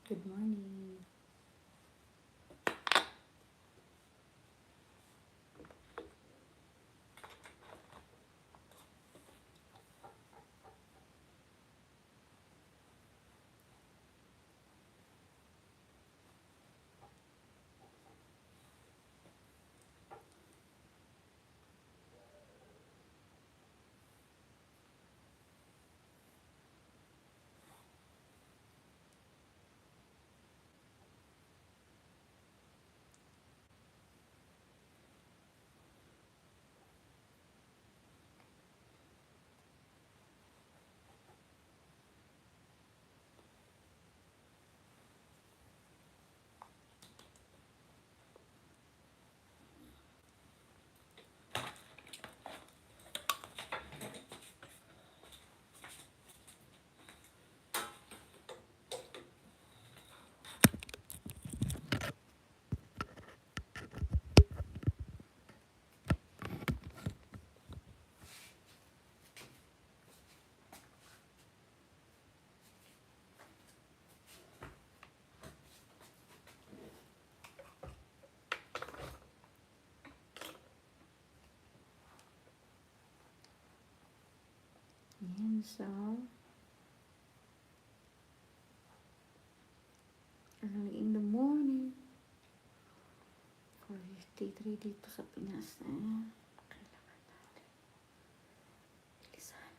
Good morning. Yan, so, early in the morning, 4:53 dito sa Pinas na. Kailangan natin bilisan.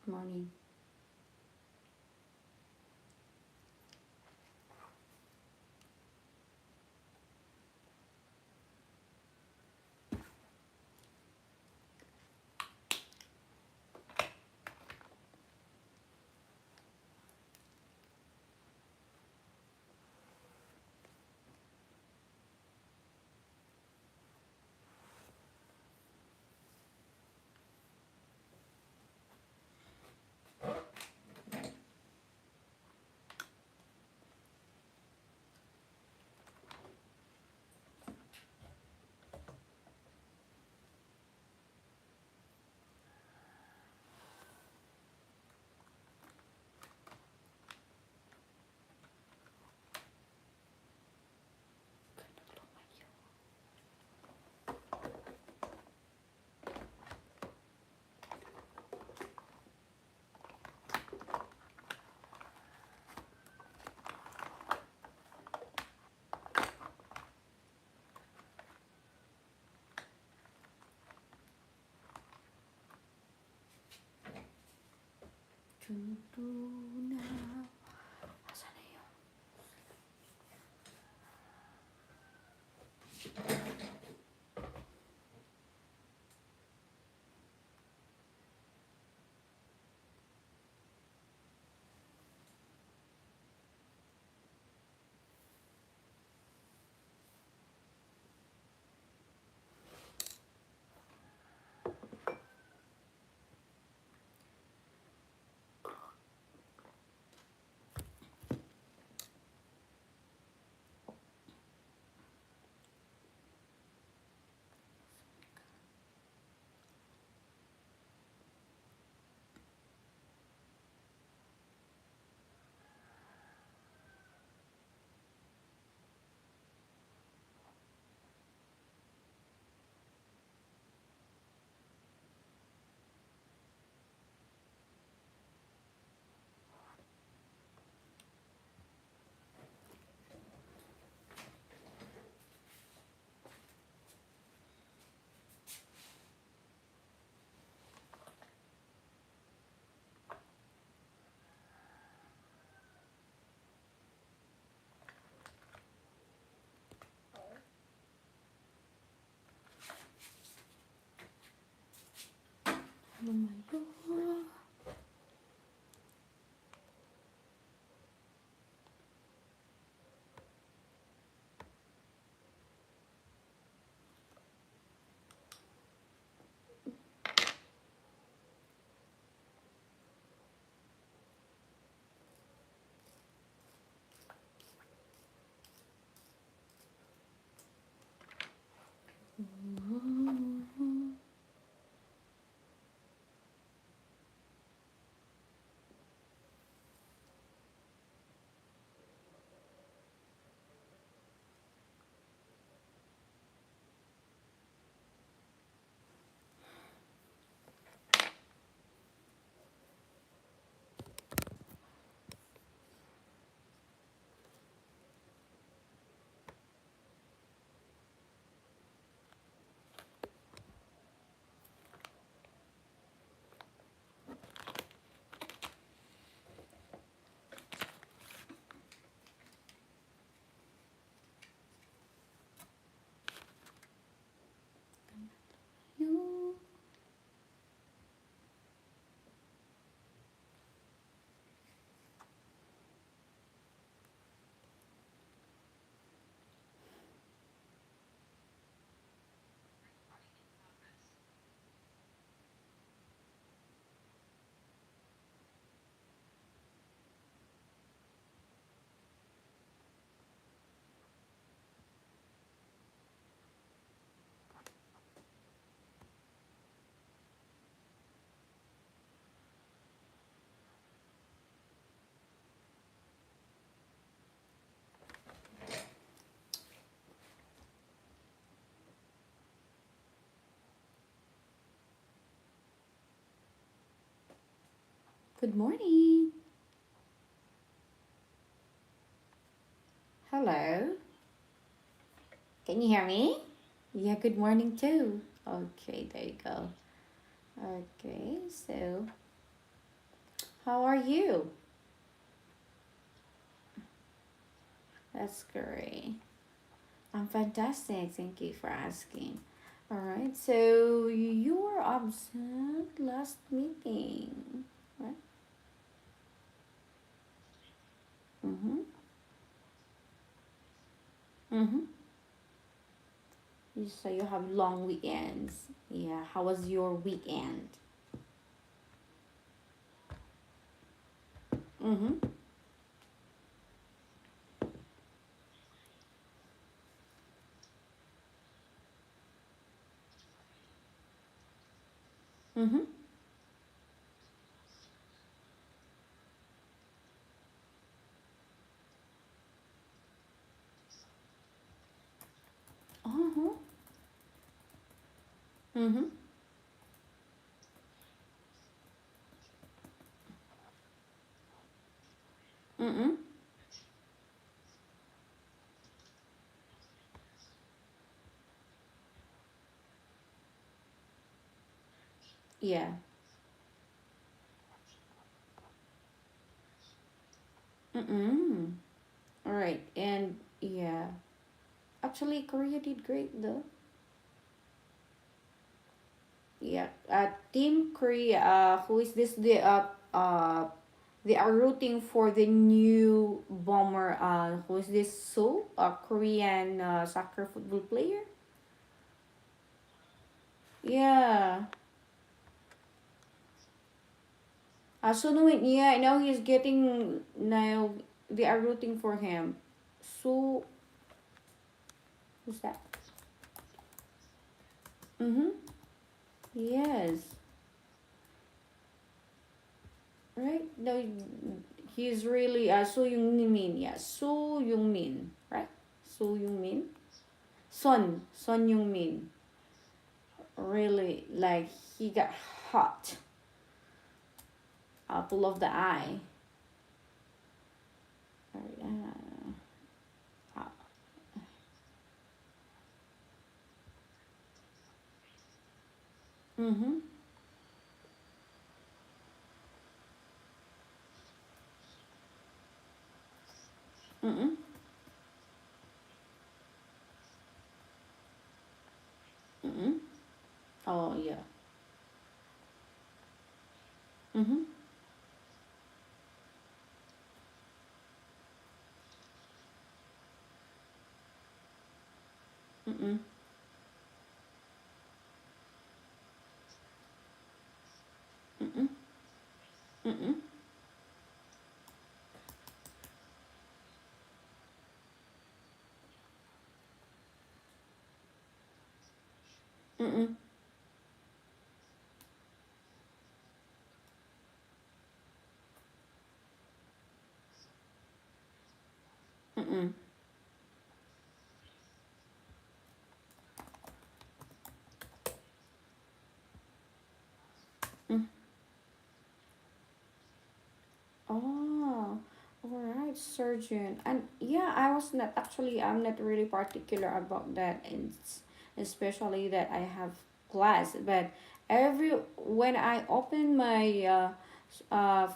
Good morning. Tutunaw. Asan na yun? Lumayo. You. Good morning. Hello. Can you hear me? Yeah, good morning too. Okay, there you go. Okay, so how are you? That's great. I'm fantastic. Thank you for asking. All right, so you were absent last meeting, right? Mm-hmm. Mm-hmm. So you have long weekends. Yeah. How was your weekend? Mm-hmm. Mm-hmm. Uh-huh. Mm-hmm. Mm-hmm. Yeah. Mm-mm. All right. And yeah. Actually, Korea did great though. Yeah. Team Korea. Who is this? They are rooting for the new bomber. Who is this? So, a Korean soccer football player. Yeah. So no, wait, yeah. Now he's getting now. They are rooting for him. So who's that? Mm-hmm. Yes. Right. No, he's really So Young Min. Yeah. So Young Min. Right. So Young Min. Son Young Min. Really, like he got hot. Apple of the eye. Uh, mm-hmm. Mm-hmm. Mm-hmm. Oh yeah. Mm-hmm. Mm-mm. Mm-mm. Mm-mm. Mm-mm. Mm-mm. Mm. Oh, all right, surgeon. And yeah, I'm not really particular about that, and especially that I have class. But when I open my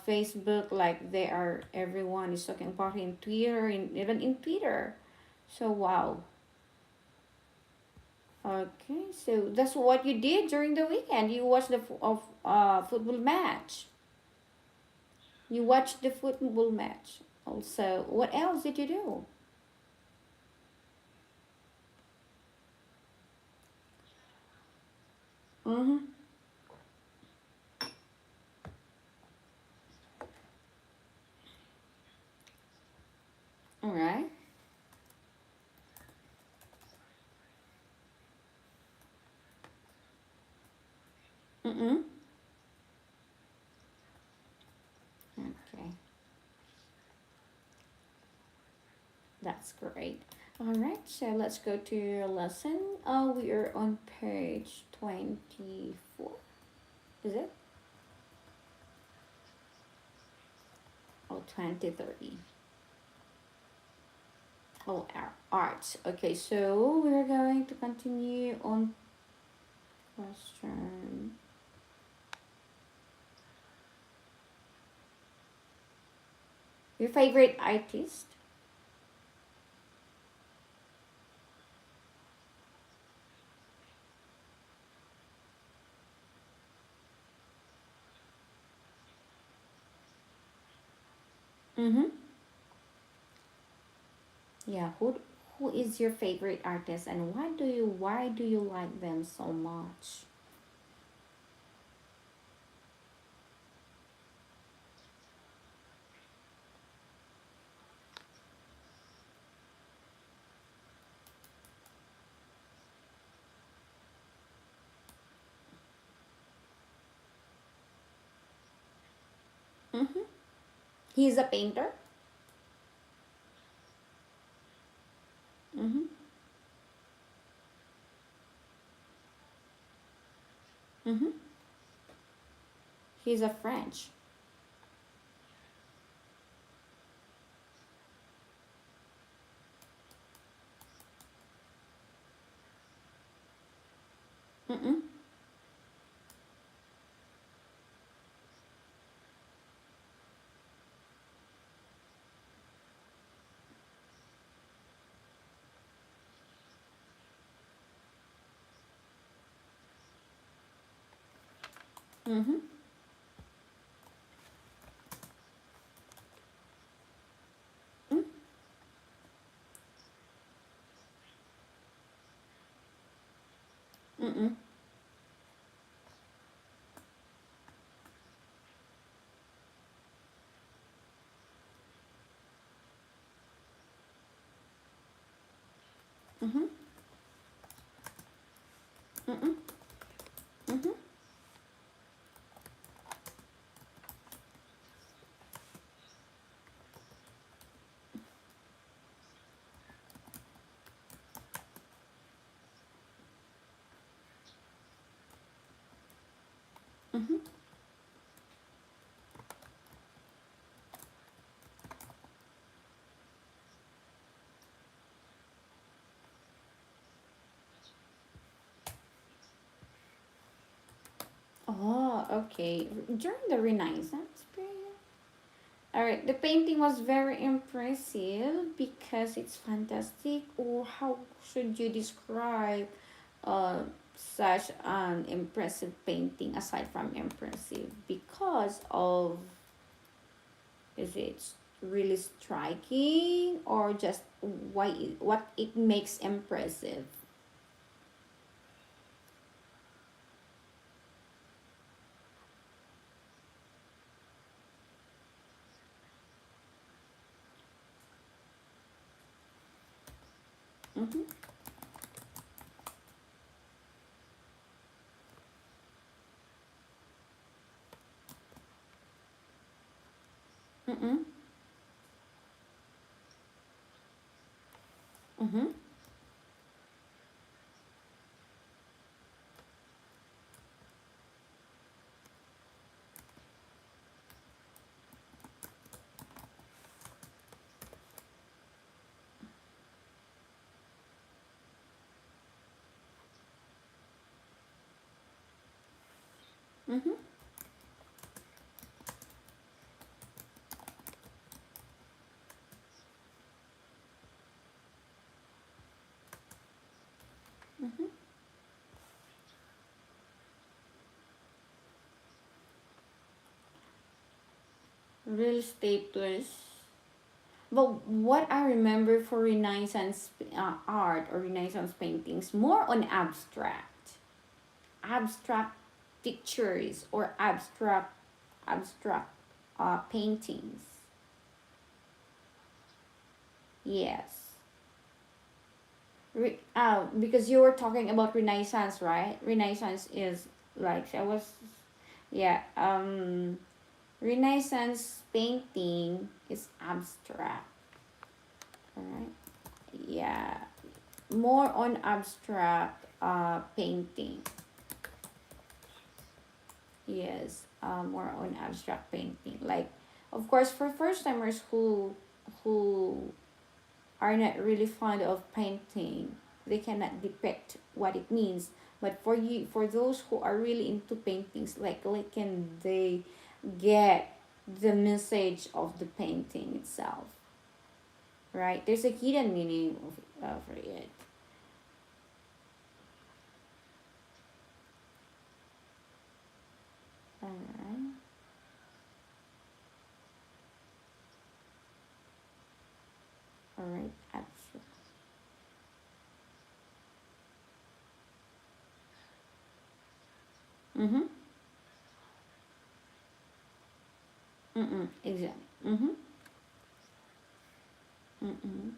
Facebook, like everyone is talking about it in Twitter, even in Twitter. So wow. Okay, so that's what you did during the weekend. You watched football match. You watched the football match. Also, what else did you do? Mm-hmm. All right. Mm-mm. Okay, that's great. All right, so let's go to your lesson. We are on page 24. Is it? Oh, 2030. Oh, arts. Okay, so we're going to continue on question. Your favorite artist? Mm-hmm. Yeah, who is your favorite artist and why do you like them so much? Mm-hmm. He's a painter. Mm-hmm. Mm-hmm. He's a French. Mm-mm. Mm-hmm. Mm. Mm-mm. Mm-hmm. Mm-mm. Mm-hmm. Mm-hmm. Oh, okay. During the Renaissance period. All right. The painting was very impressive because it's fantastic. Or how should you describe? Uh, such an impressive painting aside from impressive because of, is it really striking or just what it makes impressive? Mm-hmm. Mm-hmm. Mm-hmm. Mm-hmm. Mm-hmm. Real status. But what I remember for Renaissance art or Renaissance paintings, more on abstract pictures or abstract paintings. Yes. Because you were talking about Renaissance, right? Renaissance is like I was, yeah. Renaissance painting is abstract, alright? Yeah, more on abstract painting. Yes, more on abstract painting. Like, of course, for first timers who are not really fond of painting, they cannot depict what it means. But for you, for those who are really into paintings, like can they get the message of the painting itself, right? There's a hidden meaning for it. All right, all right, abstract. Mm-hmm. Mm-mm. Exactly. Mm-hmm. Mm-mm.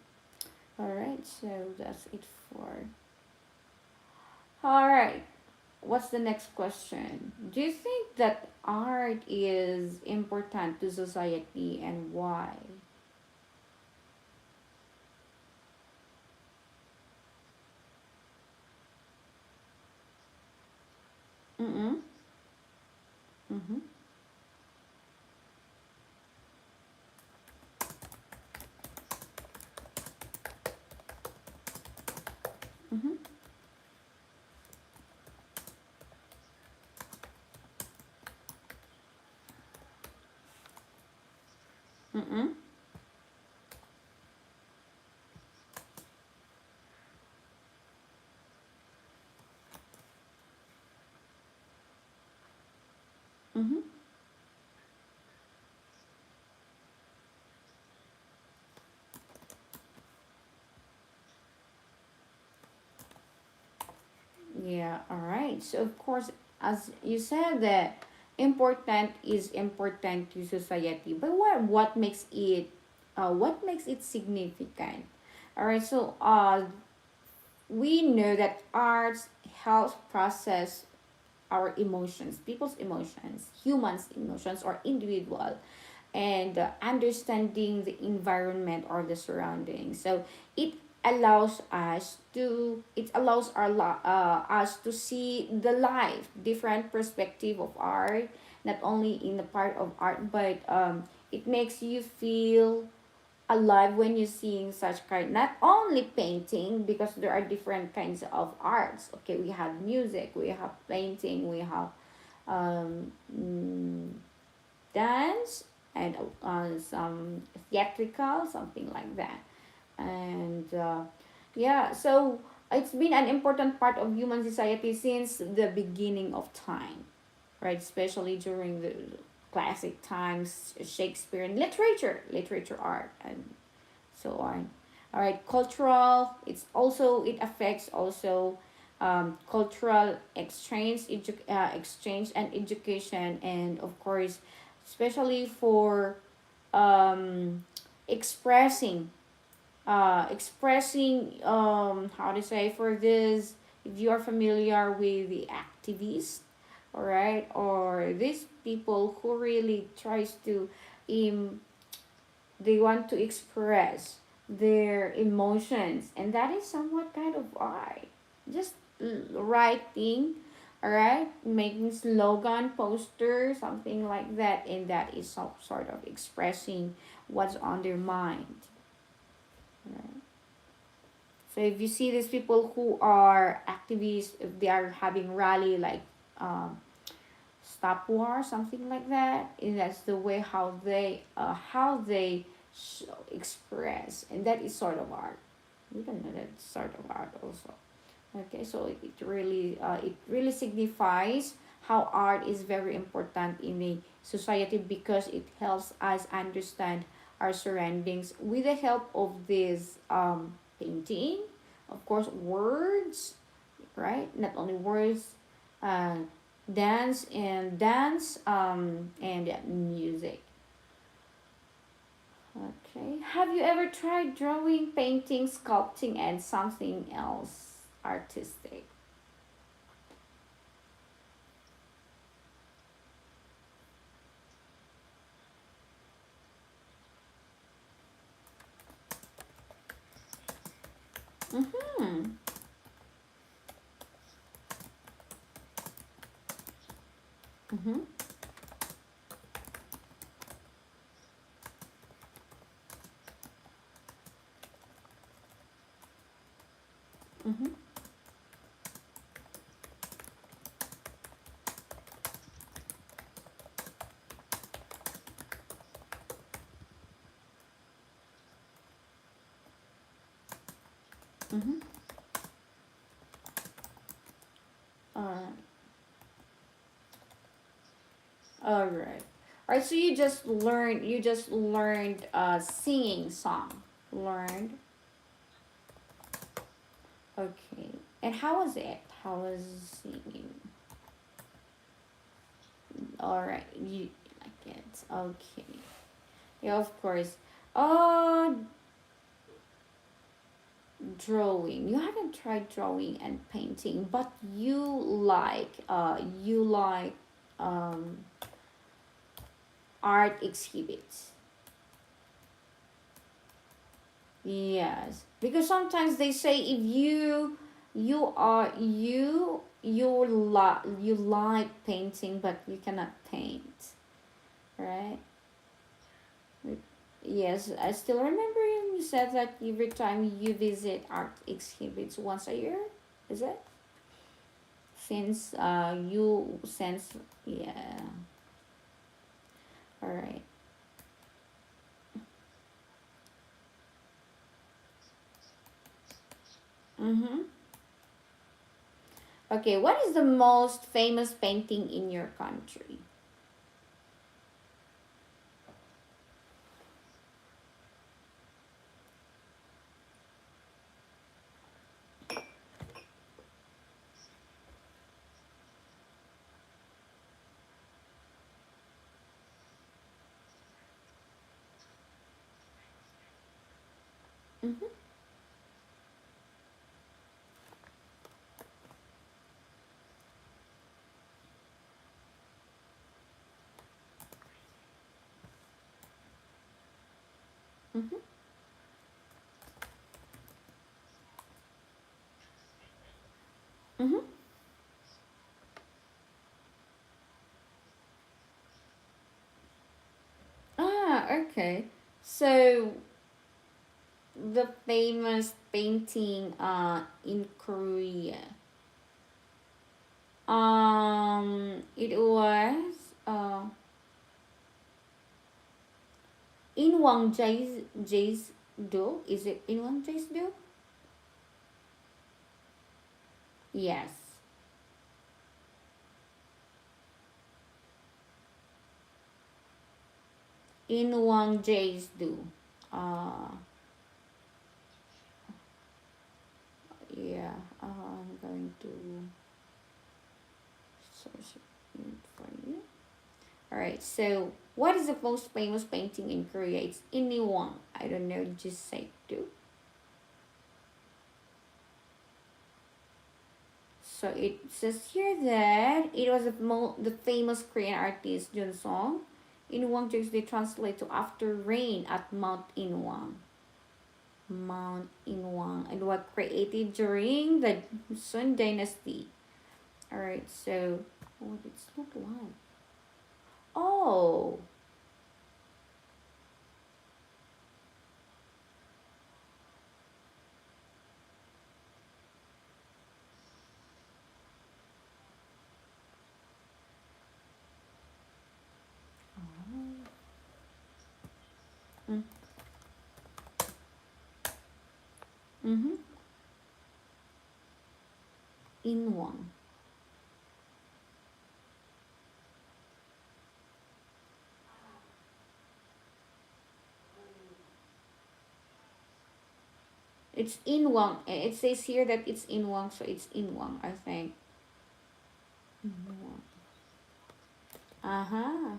All right, so that's it for. All right. What's the next question? Do you think that art is important to society and why? Mm-mm. Mm-hmm. Mm-hmm. Mm-mm. Mm-hmm. Yeah, all right. So of course, as you said that important is important to society, but what makes it significant? All right. So we know that arts helps process our emotions, people's emotions, humans' emotions, or individual, and understanding the environment or the surroundings. So it allows us to see the life different perspective of art, not only in the part of art, but it makes you feel alive when you're seeing such kind, not only painting, because there are different kinds of arts. Okay, we have music, we have painting, we have um, mm, dance, and some theatrical, something like that. And yeah, so It's been an important part of human society since the beginning of time, right? Especially during the classic times, Shakespeare, literature, art, and so on. All right, cultural. It affects also cultural exchange and education, and of course, especially for um, expressing how to say for this, if you are familiar with the activists, all right, or these people who really tries to um, they want to express their emotions, and that is somewhat kind of art. Just writing, all right, making slogan poster, something like that, and that is some sort of expressing what's on their mind, right? So if you see these people who are activists, if they are having rally like um, stop war, something like that, and that's the way how they express, and that is sort of art. You can know that sort of art also. Okay, so it really signifies how art is very important in a society because it helps us understand our surroundings with the help of this painting, of course, words, right? Not only words, uh, and music. Okay. Have you ever tried drawing, painting, sculpting, and something else artistic? Mm-hmm. Mm-hmm. Mm-hmm. Mm-hmm. Alright. Alright. Alright, so you just learned singing song. Learned. Okay. And how was it? How was singing? Alright. You like it. Okay. Yeah, of course. Uh Drawing. You haven't tried drawing and painting, but you like um art exhibits. Yes, because sometimes they say if you are you like painting but you cannot paint, right? Yes, I still remember you said that every time you visit art exhibits once a year, is it? Since yeah, all right. Mm-hmm. Okay, what is the most famous painting in your country? Mm-hmm. Mm-hmm. Mm-hmm. Ah, okay. So the famous painting in Korea. It was in Wang Jae's Do. Is it in Wang Jae's Do? Yes. Inwang Jays do. Uh, yeah. I'm going to search it for you. All right. So, what is the most famous painting in Korea? It's Inwang. I don't know. Just say do. So it says here that it was the famous Korean artist Jun Song. Inwang Jays they translate to after rain at Mount Inwang. Mount Inwang and was created during the Sun Dynasty. Alright, so what it's look like? Oh, mm, mm-hmm. Inwang. It's Inwang. It says here that it's Inwang, so it's Inwang, I think. Inwang. Uh-huh.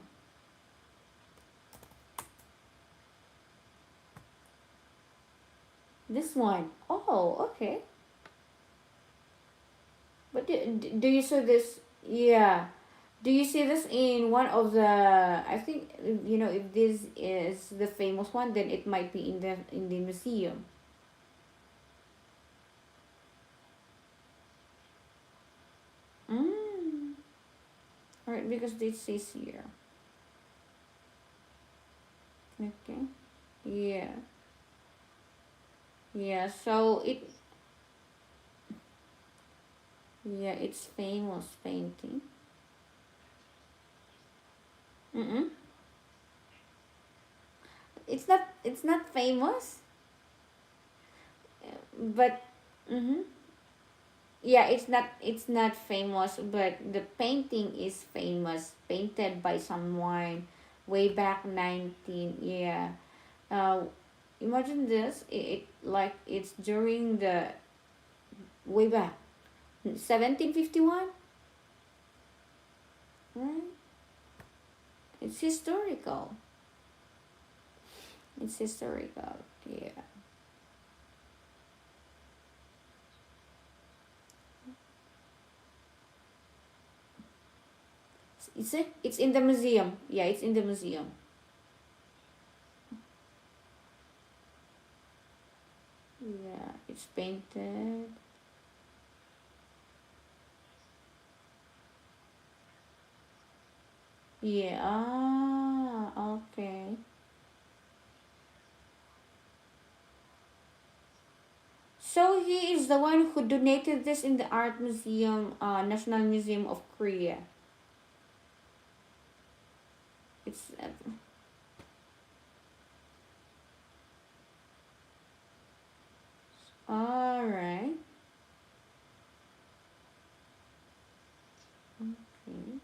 This one. Oh, okay. But do you see this? Yeah. Do you see this in one of the? I think if this is the famous one, then it might be in the museum. Mm. Alright, because this says here. Okay. Yeah. Yeah. So it. Yeah, it's famous painting. Mm. It's not. It's not famous, but. Mm-hmm. Yeah, it's not famous, but the painting is famous, painted by someone way back 19, yeah. uh Imagine this, it like it's during the way back 1751, right? It's historical. It's historical, yeah. It's in the museum, yeah, it's in the museum. Yeah, it's painted. Yeah, okay. So he is the one who donated this in the art museum, National Museum of Korea. It's all right. Okay.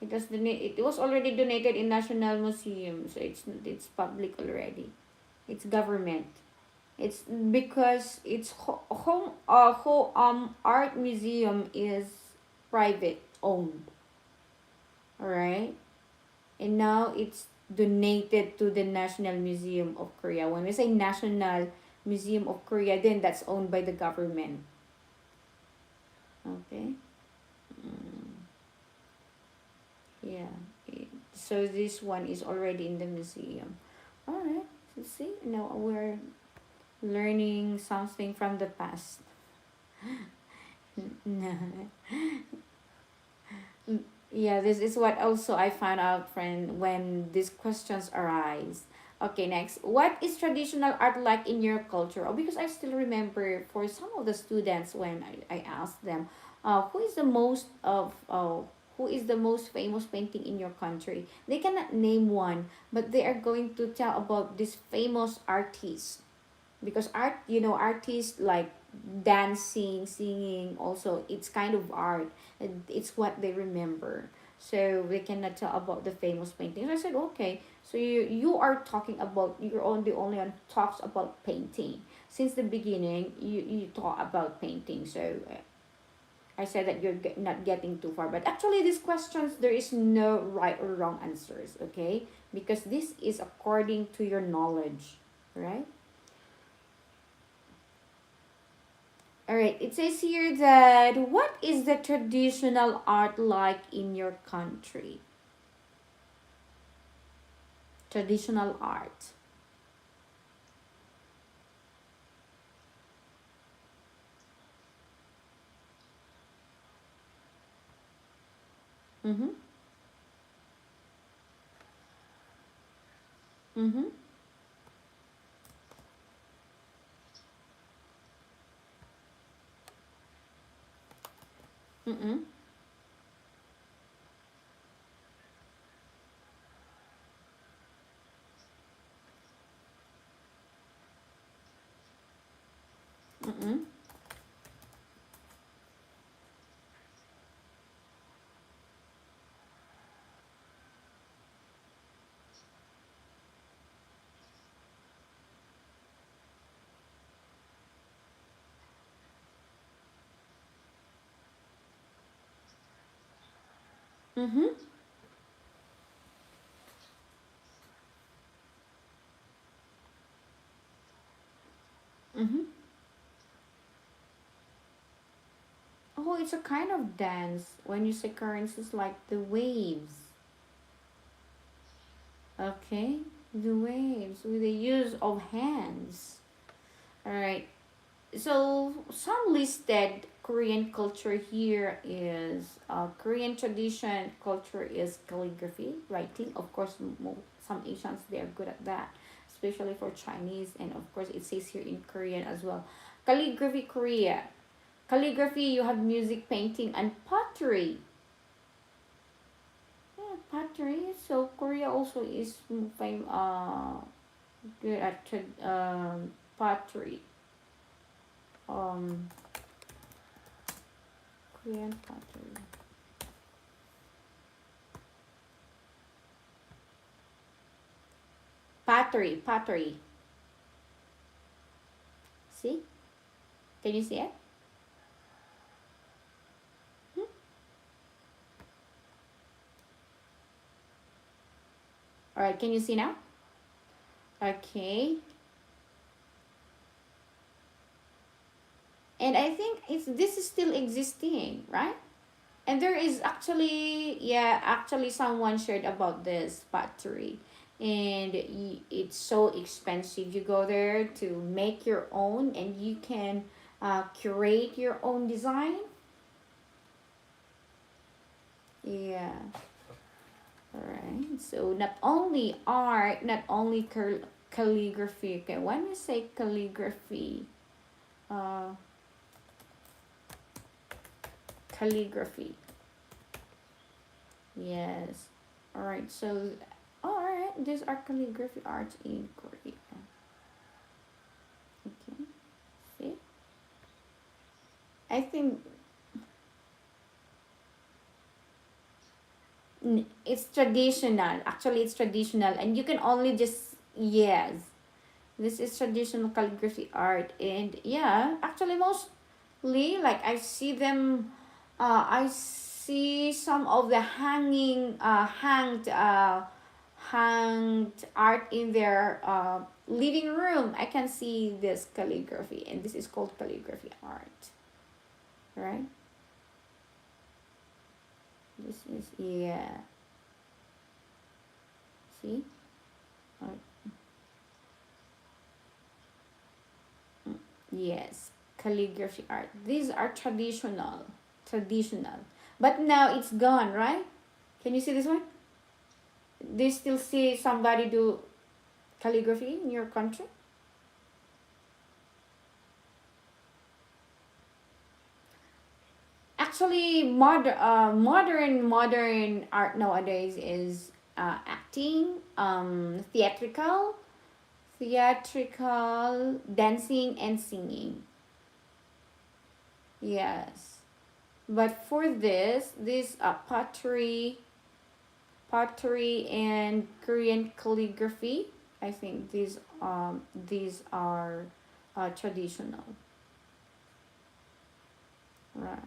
It was already donated in National Museum, so it's public already. It's government. It's because it's art museum is private owned, all right? And now it's donated to the National Museum of Korea. When we say National Museum of Korea, then that's owned by the government. Okay. Mm, yeah. So this one is already in the museum. All right. So see, now we're learning something from the past. Yeah, this is what also I found out, friend, when these questions arise. Okay, next. What is traditional art like in your culture? Oh, because I still remember for some of the students when I asked them, who is the most famous painting in your country? They cannot name one, but they are going to tell about this famous artist. Because artists like dancing, singing, also it's kind of art. And it's what they remember. So we cannot tell about the famous paintings. I said, okay, so you are talking about, you're on the only one who talks about painting. Since the beginning, you talk about painting. So I said that you're not getting too far. But actually, these questions, there is no right or wrong answers, okay? Because this is according to your knowledge, right? All right, it says here that what is the traditional art like in your country? Traditional art. Mm-hmm. Mm-hmm. Mm-hmm. Mm-hmm. Mm-hmm. Mm-hmm. Oh, it's a kind of dance. When you say currents, it's like the waves. Okay, the waves with the use of hands. All right. So some listed Korean culture here is Korean tradition culture is calligraphy, writing. Of course, some Asians they are good at that, especially for Chinese, and of course it says here in Korean as well. Calligraphy Korea. Calligraphy, you have music, painting, and pottery. Yeah, pottery. So Korea also is good at pottery. Um, Korean pottery. Pottery. See? Can you see it? Hmm? All right. Can you see now? Okay. And I think it's this is still existing, right? And there is actually, yeah, actually someone shared about this pottery, and it's so expensive. You go there to make your own, and you can curate your own design. Yeah. All right. So not only art, not only calligraphy. Okay, when we say calligraphy, uh, calligraphy. Yes. All right. So, all right. These are calligraphy arts in Korea. Okay. See, I think it's traditional. Actually, it's traditional, and you can only just yes. This is traditional calligraphy art, and yeah, actually, mostly like I see them. I see some of the hanged art in their living room. I can see this calligraphy, and this is called calligraphy art, right? This is yeah. See, uh, yes, calligraphy art. These are traditional, but now it's gone, right? Can you see this one? Do you still see somebody do calligraphy in your country? Actually, modern art nowadays is acting, theatrical, dancing and singing. Yes. But for this pottery and Korean calligraphy, I think these are traditional. Right.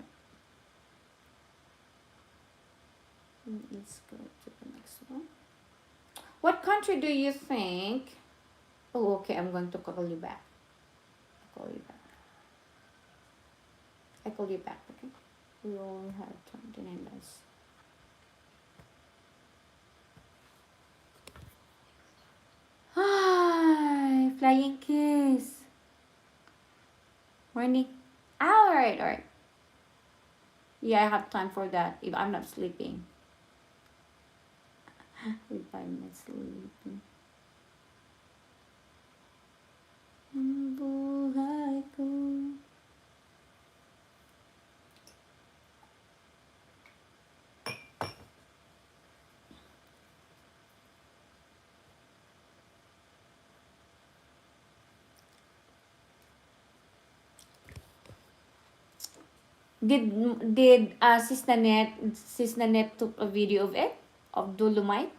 Let's go to the next one. What country do you think? Oh, okay. I'm going to call you back. I'll call you back. I call you back. Okay. We only have 29 minutes. Hi, flying kiss. Morning. All right, all right. Yeah, I have time for that if I'm not sleeping. If I'm not sleeping. Buhay ko. Did Sis Nanette took a video of it of Dolomite?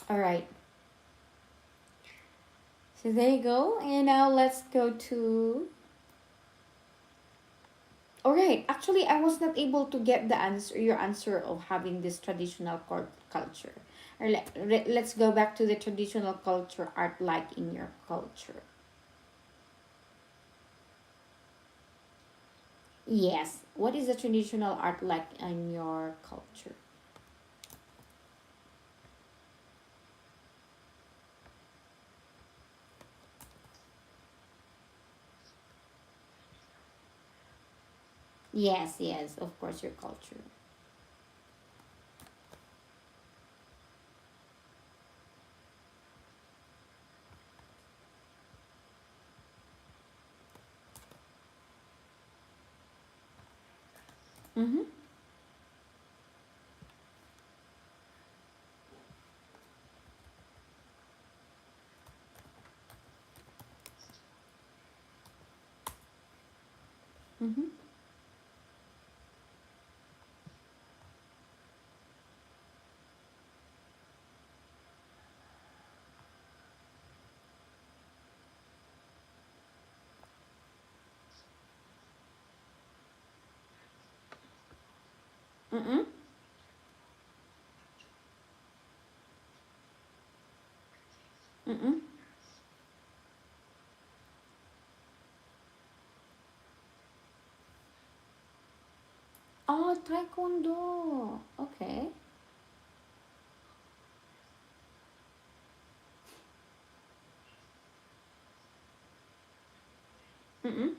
All right. So there you go. And now let's go to. All right. Actually, I was not able to get the answer. Your answer of having this traditional culture. Or let's go back to the traditional culture art like in your culture. Yes. What is the traditional art like in your culture? Yes, yes, of course, your culture. Mm-hmm. Mm-hmm. Mm-mm. Mm-mm. Oh, taekwondo. Okay. Mm-mm.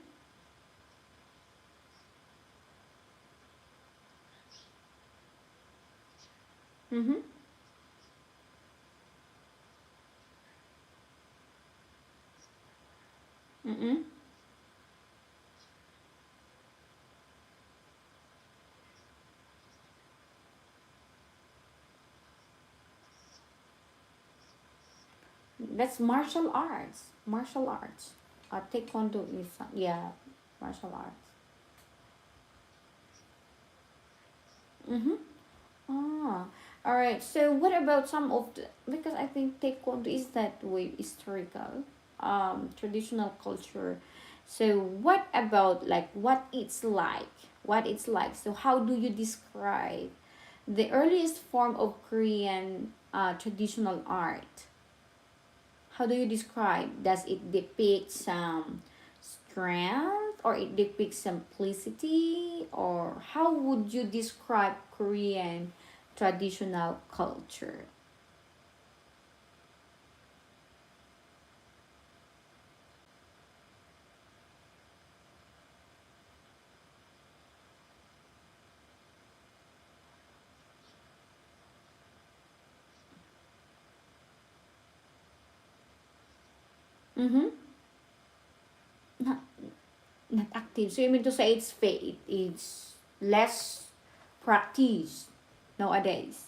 Mm-hmm. Mm-mm. That's martial arts. Martial arts. Taekwondo is yeah, martial arts. Mm-hmm. Ah, all right. So what about some of the because I think taekwondo is that way historical, traditional culture. So what about like what it's like? What it's like. So how do you describe the earliest form of Korean traditional art? How do you describe? Does it depict some strength or it depicts simplicity? Or how would you describe Korean traditional culture? Mm-hmm. Not active. So you mean to say it's fake? It's less practice nowadays.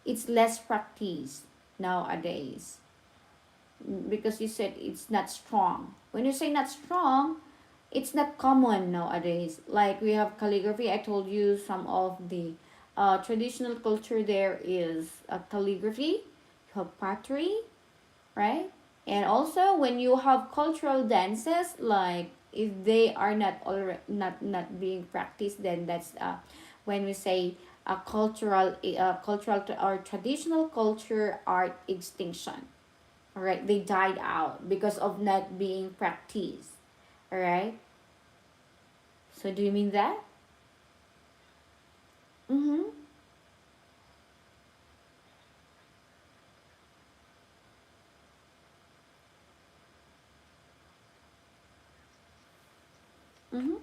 It's less practice nowadays because you said it's not strong. When you say not strong, it's not common nowadays. Like we have calligraphy. I told you some of the traditional culture there is calligraphy. You have pottery, right? And also when you have cultural dances, like if they are not already not being practiced, then that's when we say a cultural or traditional culture art extinction. All right, they died out because of not being practiced. All right. So do you mean that? Mm-hmm. Mm-hmm.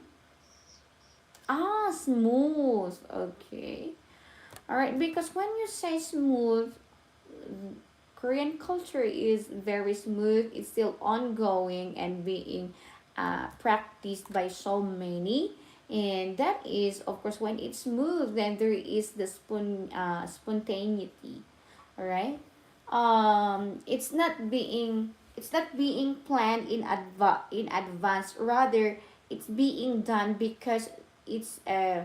Ah, smooth. Okay. All right. Because when you say smooth, Korean culture is very smooth. It's still ongoing and being practiced by so many. And that is, of course, when it's smooth, then there is the spontaneity. All right. It's not being planned in advance. Rather, it's being done because it's a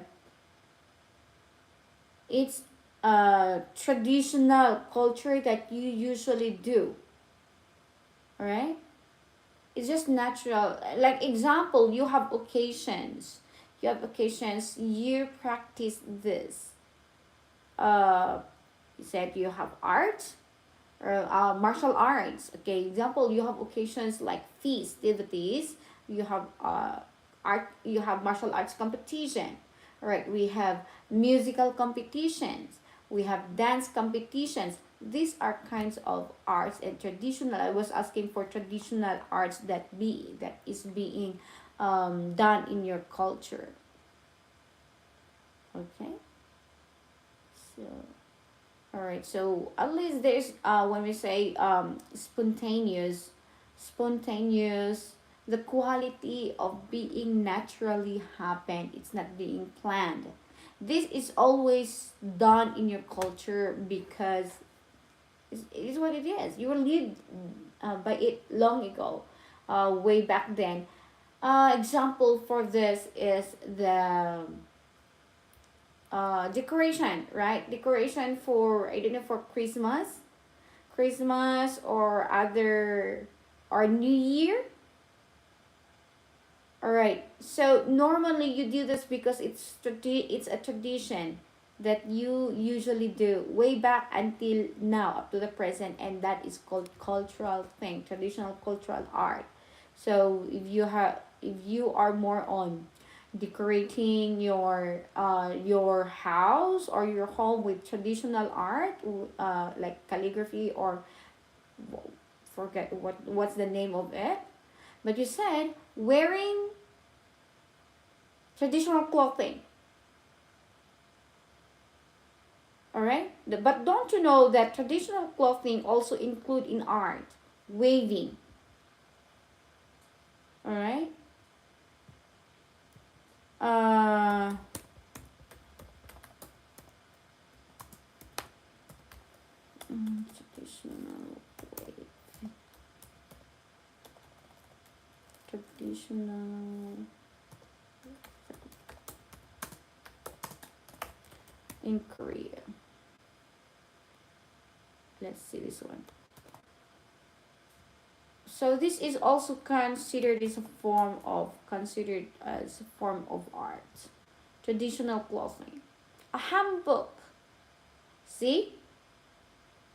it's a traditional culture that you usually do. All right. It's just natural. Like example, you have occasions you practice this. uh you said you have art or martial arts. Okay, example, you have occasions like festivities. You have art. You have martial arts competition. All right, we have musical competitions. We have dance competitions. These are kinds of arts and traditional. I was asking for traditional arts that is being done in your culture. Okay, so all right, so at least there's when we say spontaneous, the quality of being naturally happened. It's not being planned. This is always done in your culture because it is what it is. You were lived by it long ago, way back then. Example for this is the decoration, right? Decoration for, I don't know, for Christmas or other or New Year. All right. So normally you do this because it's a tradition that you usually do way back until now up to the present, and that is called cultural thing, traditional cultural art. So if you are more on decorating your house or your home with traditional art, like calligraphy or forget what's the name of it, but you said wearing traditional clothing. All right, but don't you know that traditional clothing also include in art waving? All right. uh traditional traditional in Korea. Let's see this one. So this is also considered as a form of art. Traditional clothing. A handbook. See?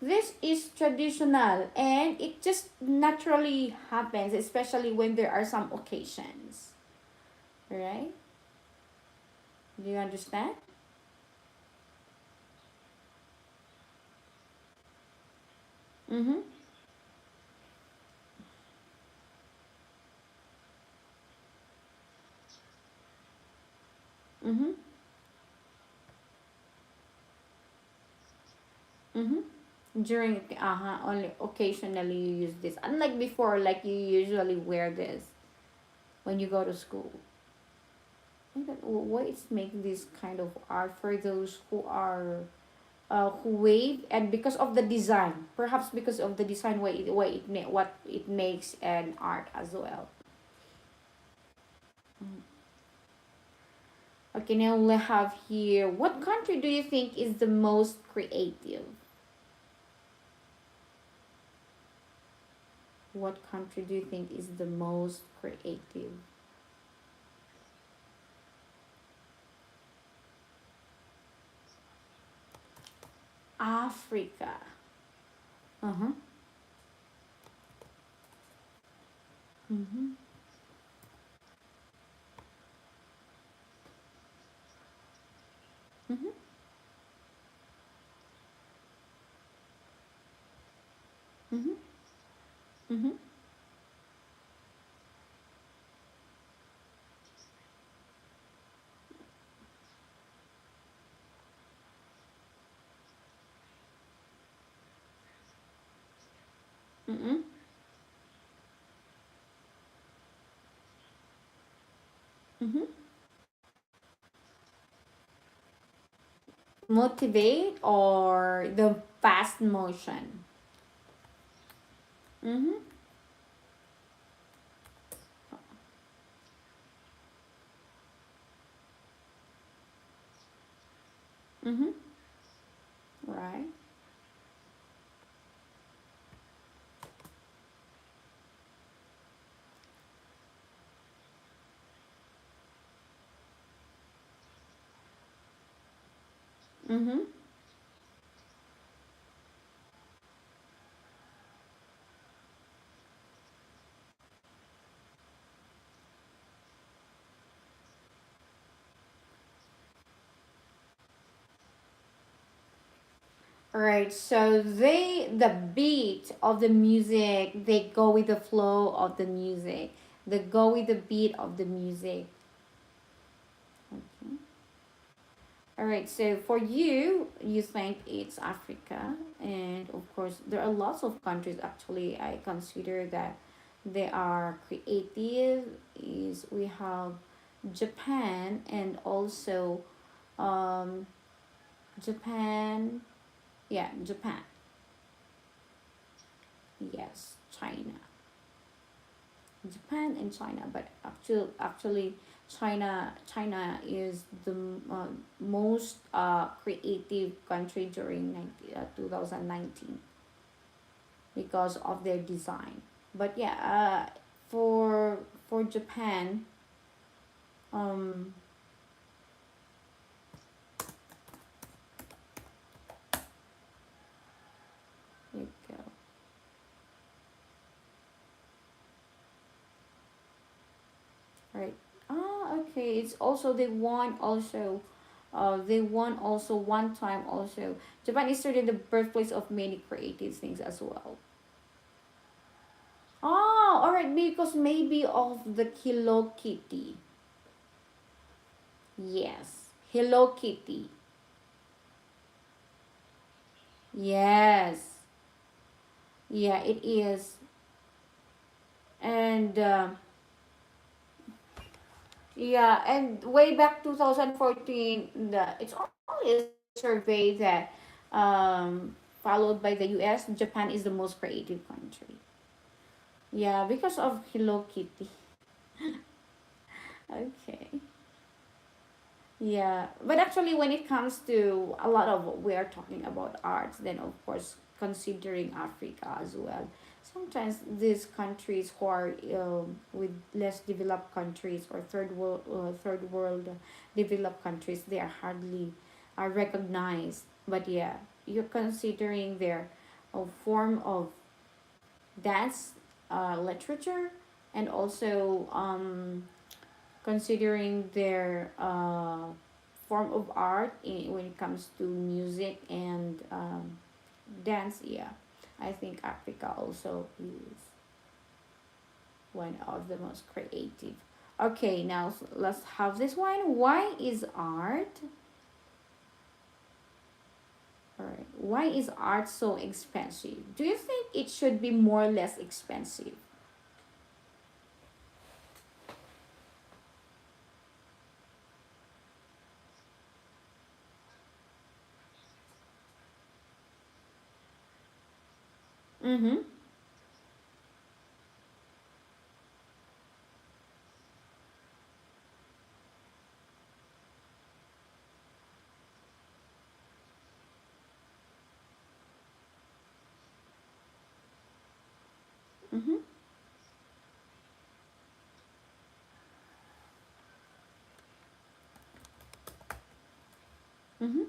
This is traditional and it just naturally happens, especially when there are some occasions. Right? Do you understand? Mm-hmm. Mm-hmm. Mm-hmm. During only occasionally you use this. Unlike before, like you usually wear this when you go to school. I think why it's making this kind of art for those who are who wave, and because of the design, perhaps because of the design, what it makes an art as well. Mm. Okay, now we have here, what country do you think is the most creative? What country do you think is the most creative? Africa. Uh-huh. Mm-hmm. Mm-hmm. Mm-hmm. Mm-hmm. Mm-hmm. Mm-hmm. Motivate or the fast motion? Mm-hmm. Mm-hmm. Right. Mm-hmm. Right. So the beat of the music, they go with the flow of the music. They go with the beat of the music. Okay. All right. So for you, you think it's Africa, and of course there are lots of countries actually. I consider that they are creative. Is we have Japan, and also um Japan. Yeah, Japan. Yes, China. Japan and China, but actually China is the most creative country during 2019 because of their design. But yeah, for for Japan, um, here we go. Right. Ah, okay. It's also they won also. They won also one time also. Japan is certainly the birthplace of many creative things as well. Oh, all right. Because maybe of the Hello Kitty. Yes, Hello Kitty. Yes, yeah, it is. And yeah, and way back 2014, it's only a survey that followed by the U.S. Japan is the most creative country. Yeah, because of Hello Kitty. Okay. Yeah, but actually, when it comes to a lot of we are talking about arts, then of course considering Africa as well. Sometimes these countries who are with less developed countries or third world developed countries, they are hardly recognized. But yeah, you're considering their form of dance, literature, and also considering their form of art when it comes to music and dance. Yeah, I think Africa also is one of the most creative. Okay, now let's have this one. Why is art, all right, Why is art so expensive? Do you think it should be more or less expensive? Mm-hmm. Mm-hmm. Mm-hmm.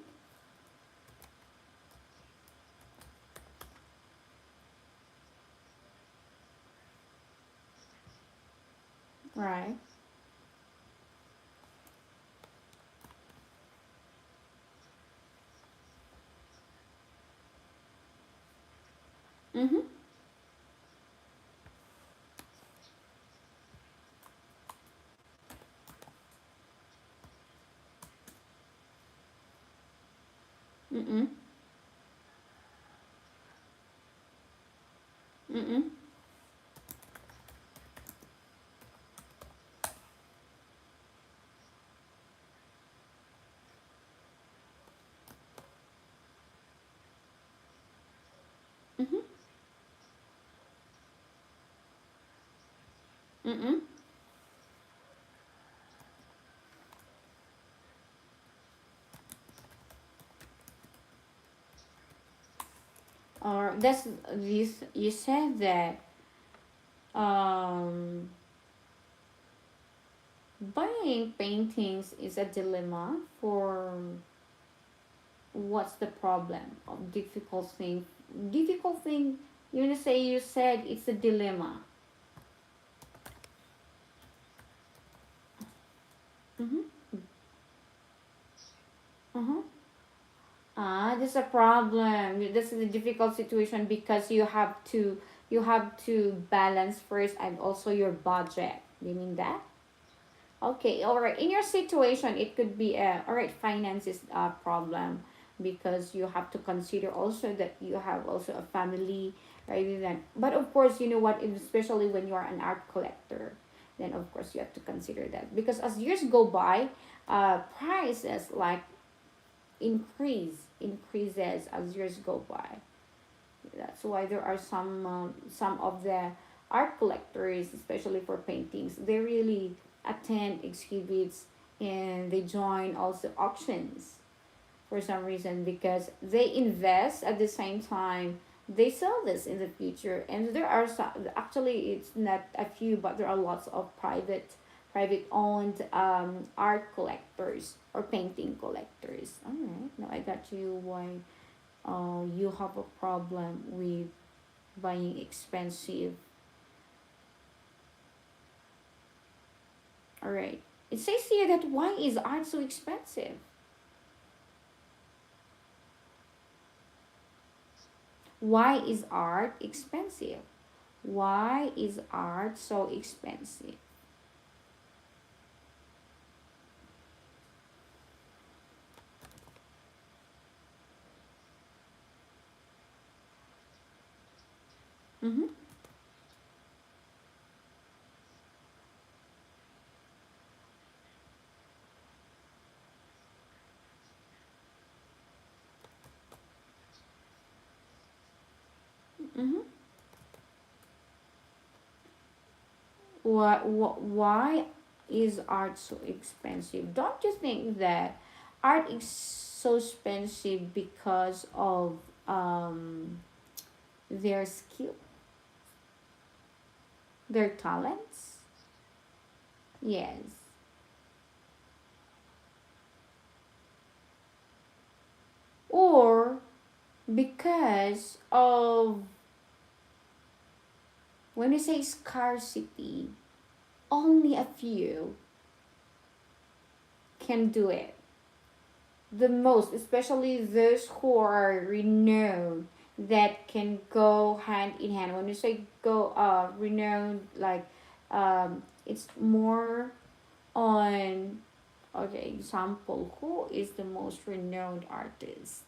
Right. Mm-hmm. Mm-mm. Mm-mm. Mm-hmm. Mm-mm. Or that's this you said that um buying paintings is a dilemma for what's the problem of difficult thing you say you said it's a dilemma. Mm-hmm. Uh-huh. That's a problem. This is a difficult situation because you have to balance first and also your budget. You mean that? Okay, all right. In your situation, it could be a all right. Finance is a problem because you have to consider also that you have also a family, rather than. But of course, you know what? Especially when you are an art collector, then of course you have to consider that because as years go by, prices like increases as years go by. That's why there are some of the art collectors, especially for paintings, they really attend exhibits and they join also auctions for some reason because they invest at the same time they sell this in the future. And there are some, actually it's not a few, but there are lots of private owned art collectors or painting collectors. All right, now I got you why you have a problem with buying expensive. All right. It says here that why is art so expensive? Why is art expensive? Why is art so expensive? Mm-hmm. Mm-hmm. Why is art so expensive? Don't you think that art is so expensive because of their skill, their talents? Yes. Or because of when we say scarcity, only a few can do it. The most, especially those who are renowned, that can go hand in hand. When you say go renowned, like it's more on okay example who is the most renowned artist.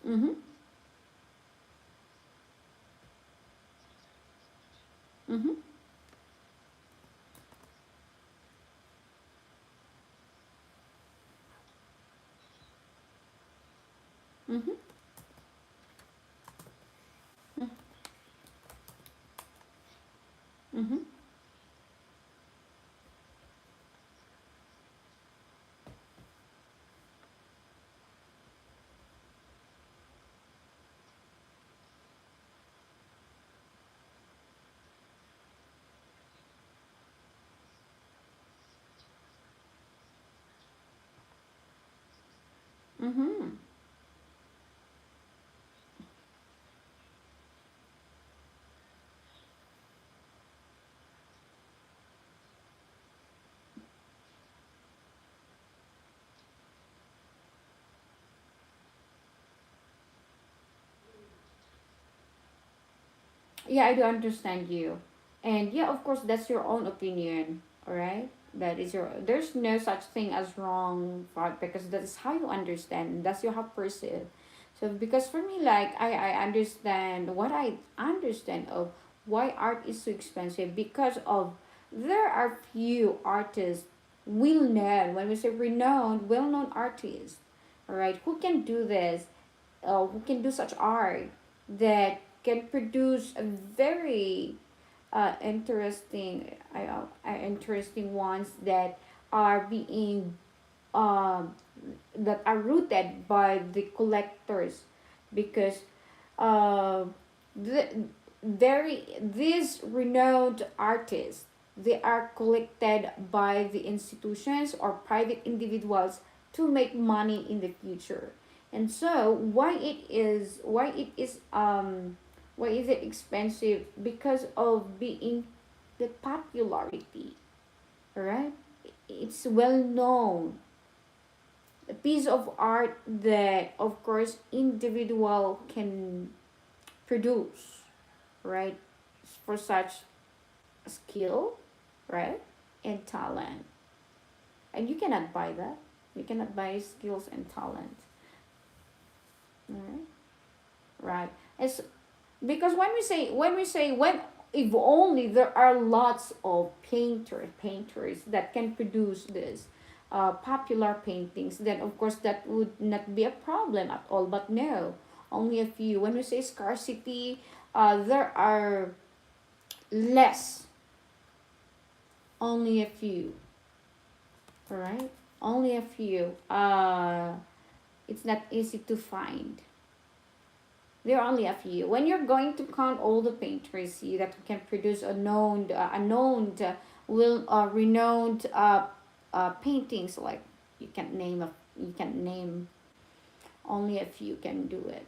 Mm-hmm. Mm-hmm. Mm-hmm. Mm-hmm. Mm-hmm. Yeah, I do understand you. And yeah, of course, that's your own opinion, all right? That is your, there's no such thing as wrong part because that is how you understand. That's your how perceive. So because for me, like I understand what I understand of why art is so expensive because of there are few artists well known. When we say renowned, well known artists, all right, who can do this, who can do such art that can produce a very interesting ones that are being um, that are rooted by the collectors because uh, the very these renowned artists, they are collected by the institutions or private individuals to make money in the future. And so why is it expensive? Because of being the popularity, right? It's well known, a piece of art that of course individual can produce, right? For such skill, right? And talent. And you cannot buy that. You cannot buy skills and talent. All right. Right. It's because when if only there are lots of painters that can produce this popular paintings, then of course that would not be a problem at all. But no, only a few. When we say scarcity, there are less, only a few. All right, only a few. It's not easy to find. There are only a few. When you're going to count all the painters see that can produce will renowned paintings, like you can name a you can name only a few can do it.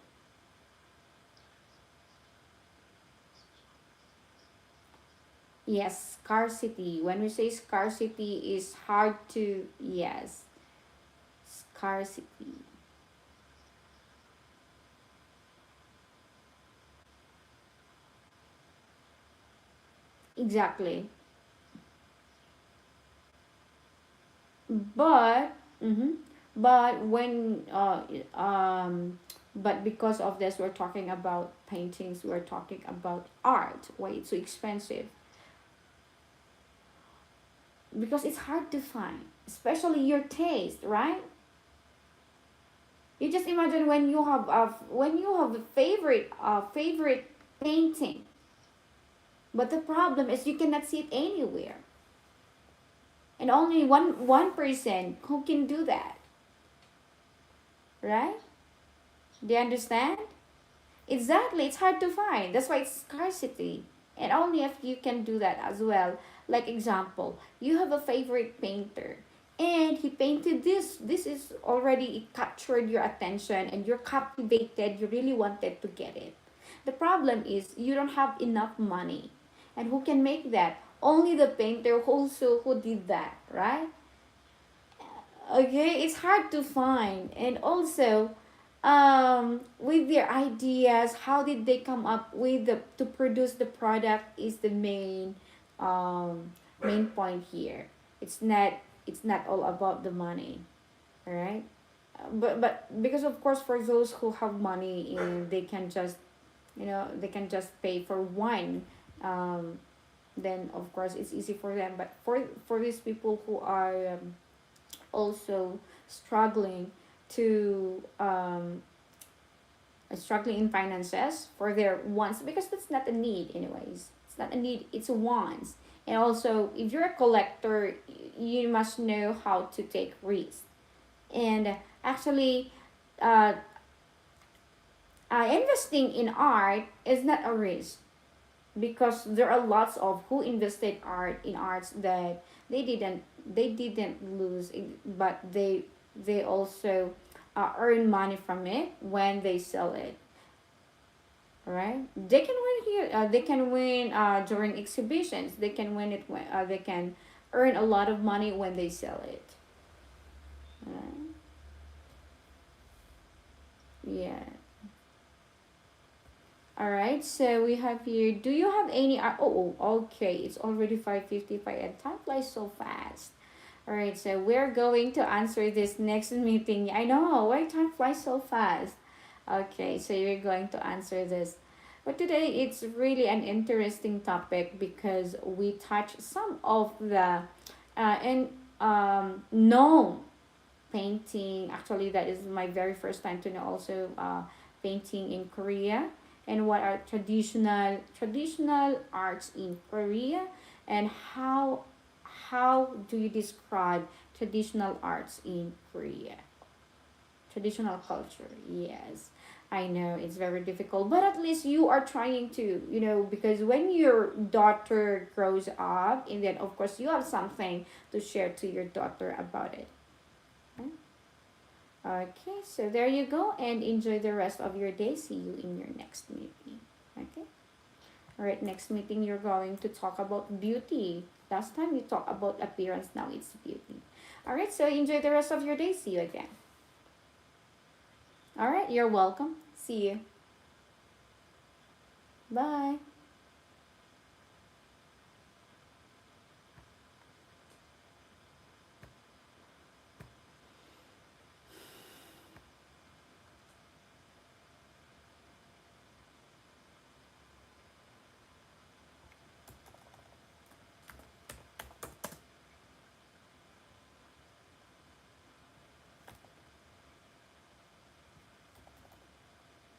Yes, scarcity. When we say scarcity is hard to, yes, scarcity. Exactly. But mhm, but when but because of this we're talking about paintings, we're talking about art, why it's so expensive, because it's hard to find, especially your taste, right? You just imagine when you have a favorite painting, but the problem is you cannot see it anywhere, and only one person who can do that, right? Do you understand? Exactly, it's hard to find. That's why it's scarcity. And only if you can do that as well. Like example, you have a favorite painter and he painted this. This is already it captured your attention and you're captivated. You really wanted to get it. The problem is you don't have enough money. And who can make that? Only the painter also who did that, right? Okay, it's hard to find. And also with their ideas, how did they come up with the to produce the product is the um main point here. It's not all about the money, all right? but because of course for those who have money, they can just, they can just pay for one. um, then of course it's easy for them, but for these people who are also struggling to struggling in finances for their wants, because that's not a need anyways, it's not a need, it's a wants. And also if you're a collector, you must know how to take risks. And actually, uh, investing in art is not a risk, because there are lots of who invested art in arts that they didn't lose it, but they also earn money from it when they sell it. Right, they can win here, they can win during exhibitions, they can win it when they can earn a lot of money when they sell it. Right? Yeah. All right, so we have here. Do you have any? Okay. It's already 5:55, and time flies so fast. All right, so we're going to answer this next meeting. I know why time flies so fast. Okay, so you're going to answer this. But today it's really an interesting topic because we touch some of the and known painting. Actually, that is my very first time to know also painting in Korea, and what are traditional arts in Korea, and how do you describe traditional arts in Korea? Traditional culture, yes. I know it's very difficult, but at least you are trying to, because when your daughter grows up, and then of course you have something to share to your daughter about it. Okay, so there you go, and enjoy the rest of your day. See you in your next meeting. Okay? All right, next meeting you're going to talk about beauty. Last time you talked about appearance, now it's beauty. All right, so enjoy the rest of your day. See you again. All right, you're welcome. See you. Bye.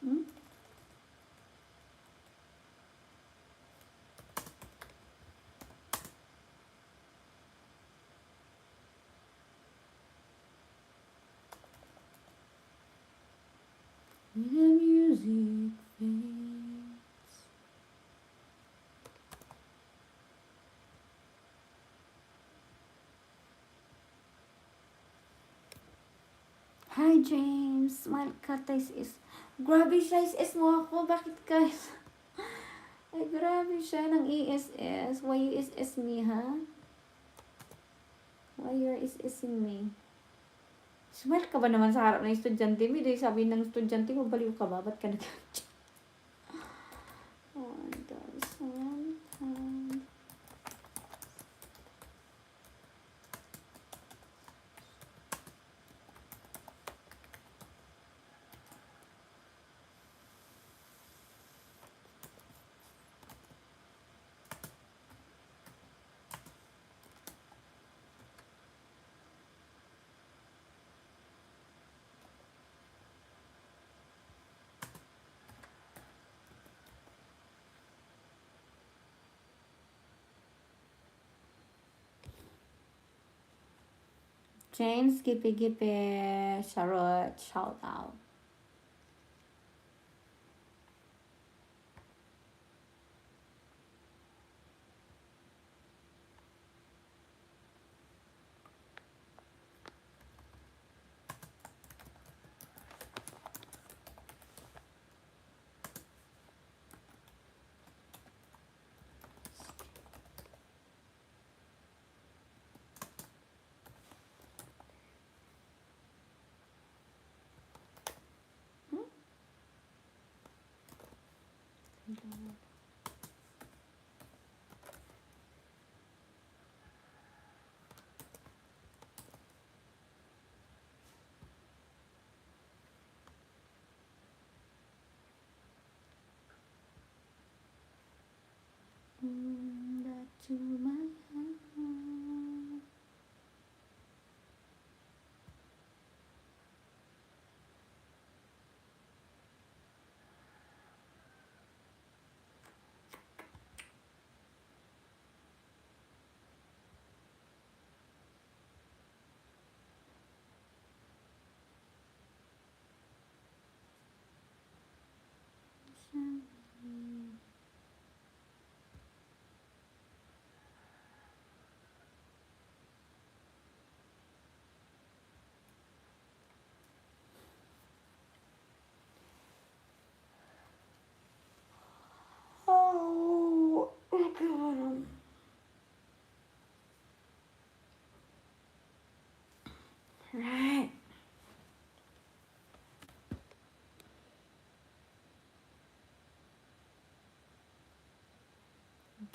Hmm? When the music fades. Hi, James. Smile ka, is... Grabe siya, is mo ako. Bakit guys? Ay, grabe siya ng ISS. Why you ISS me, ha? Why you're ISSing me? Smile ka ba naman sa harap ng estudyante mo? Dahil sabi ng estudyante mo, baliw ka ba? Ba't ka nag... Oh, does one time. James, Gippy Gippy, Charlotte, shout out.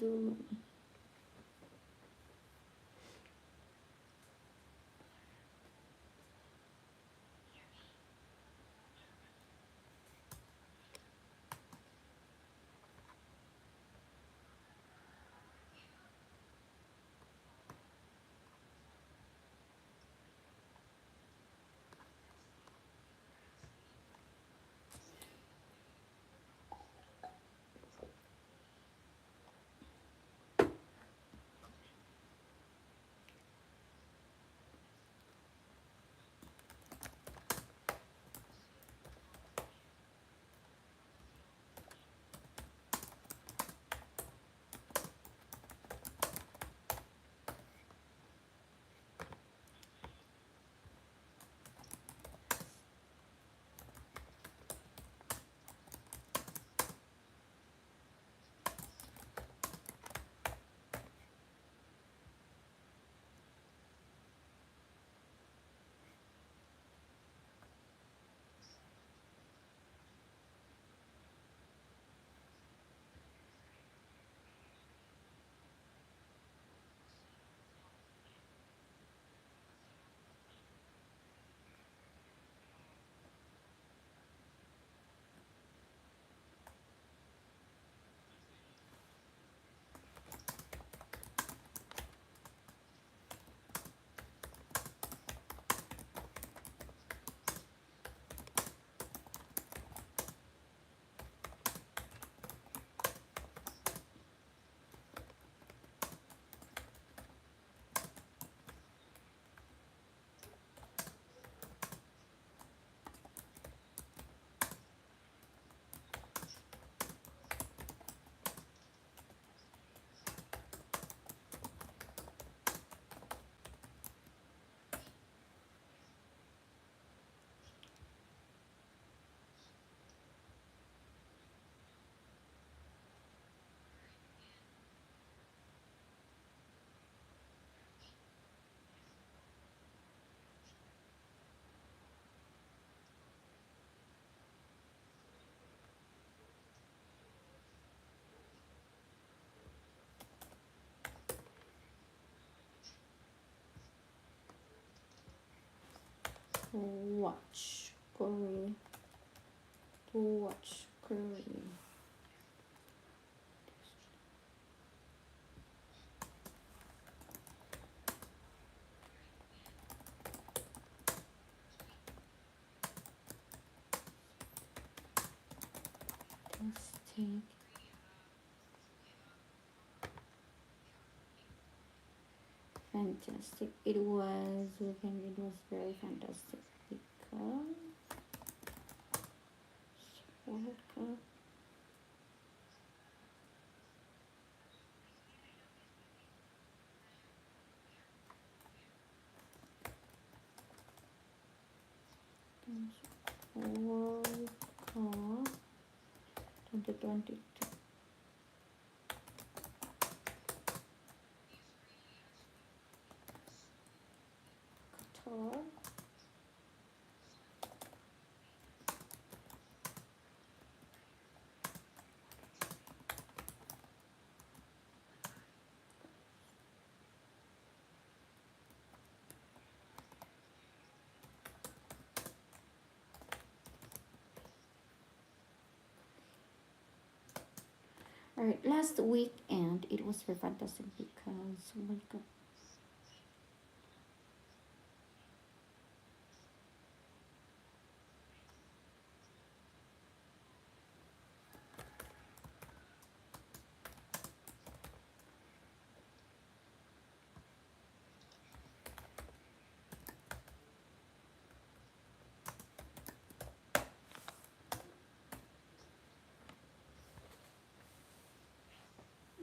to watch Korea. To watch Korea. Fantastic. Fantastic. It was very fantastic because World Cup. World Cup 2022 Qatar. Alright, last weekend it was very fantastic because World Cup.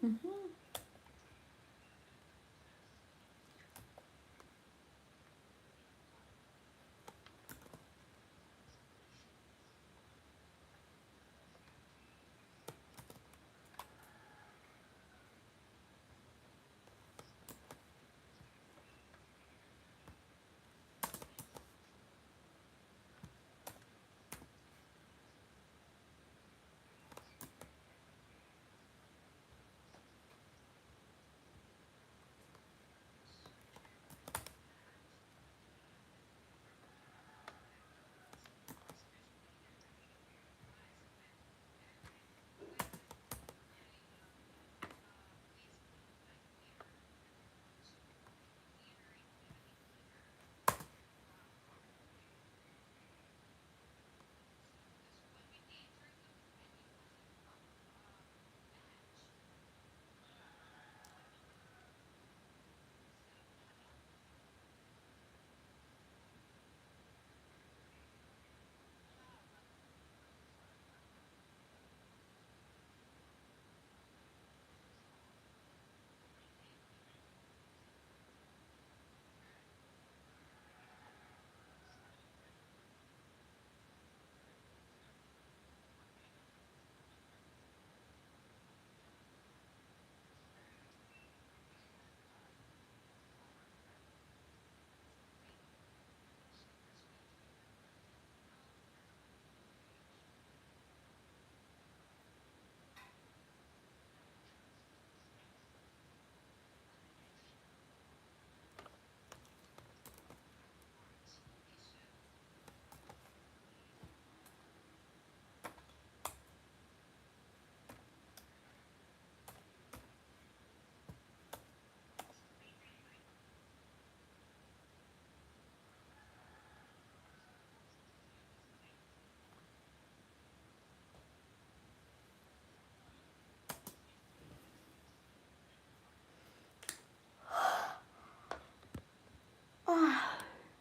Mm-hmm.